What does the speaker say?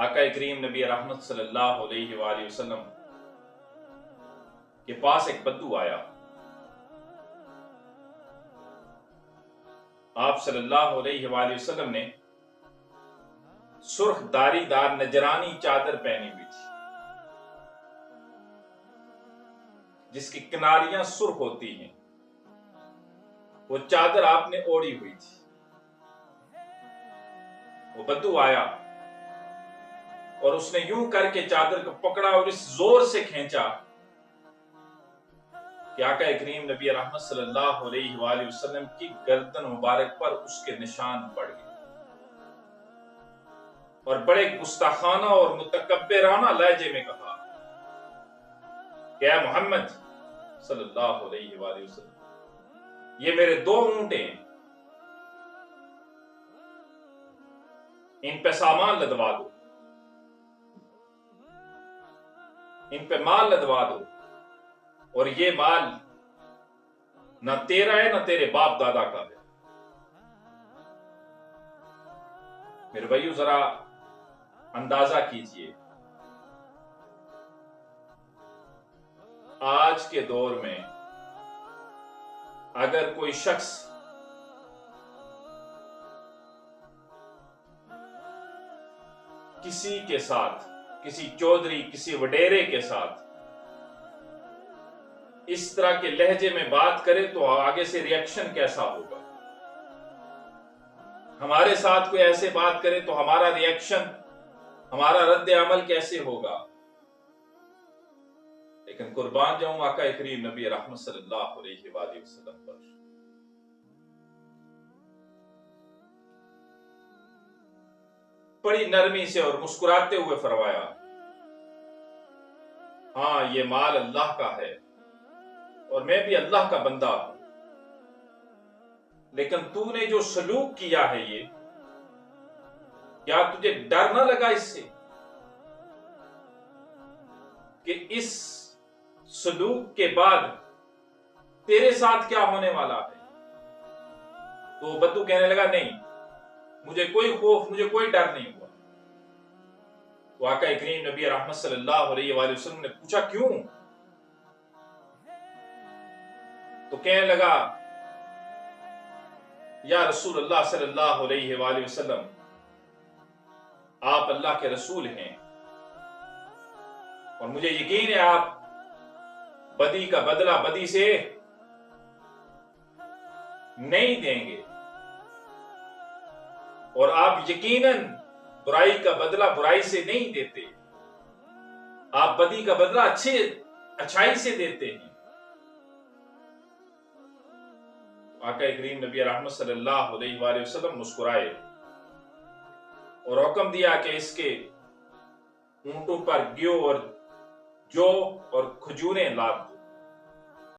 آقا کریم نبی رحمت صلی اللہ علیہ وآلہ وسلم کے پاس ایک بدو آیا. آپ صلی اللہ علیہ وآلہ وسلم نے سرخ داری دار نجرانی چادر پہنی ہوئی تھی جس کی کناریاں سرخ ہوتی ہیں. وہ چادر آپ نے اوڑھی ہوئی تھی. وہ بدو آیا اور اس نے یوں کر کے چادر کو پکڑا اور اس زور سے کھینچا کہ آقا کریم نبی رحمت صلی اللہ علیہ وآلہ وسلم کی گردن مبارک پر اس کے نشان پڑ گئے اور بڑے گستاخانہ اور متکبرانہ لہجے میں کہا کہ اے محمد صلی اللہ علیہ وآلہ وسلم، یہ میرے 2 اونٹ ہیں، ان پہ سامان لدوا دو، ان پہ مال لدوا دو، اور یہ مال نہ تیرا ہے نہ تیرے باپ دادا کا ہے. میرے بھائیو ذرا اندازہ کیجئے، آج کے دور میں اگر کوئی شخص کسی کے ساتھ، کسی چودھری، کسی وڈیرے کے ساتھ اس طرح کے لہجے میں بات کرے تو آگے سے ری ایکشن کیسا ہوگا؟ ہمارے ساتھ کوئی ایسے بات کرے تو ہمارا ری ایکشن، ہمارا رد عمل کیسے ہوگا؟ لیکن قربان جاؤں آقا کریم نبی رحمت صلی اللہ علیہ وآلہ وسلم پر. بڑی نرمی سے اور مسکراتے ہوئے فرمایا، ہاں یہ مال اللہ کا ہے اور میں بھی اللہ کا بندہ ہوں، لیکن تو نے جو سلوک کیا ہے یہ، کیا تجھے ڈر نہ لگا اس سے کہ اس سلوک کے بعد تیرے ساتھ کیا ہونے والا ہے؟ تو بدو کہنے لگا نہیں، مجھے کوئی خوف، مجھے کوئی ڈر نہیں ہوا. تو آقا کریم نبی رحمت صلی اللہ علیہ وآلہ وسلم نے پوچھا کیوں؟ تو کہنے لگا یا رسول اللہ صلی اللہ علیہ وآلہ وسلم، آپ اللہ کے رسول ہیں اور مجھے یقین ہے آپ بدی کا بدلہ بدی سے نہیں دیں گے، اور آپ یقیناً برائی کا بدلہ برائی سے نہیں دیتے، آپ بدی کا بدلہ اچھائی سے دیتے ہیں. آقا کریم نبی رحمت صلی اللہ علیہ وآلہ وسلم مسکرائے اور حکم دیا کہ اس کے اونٹوں پر گیو اور جو اور کھجوریں لاد.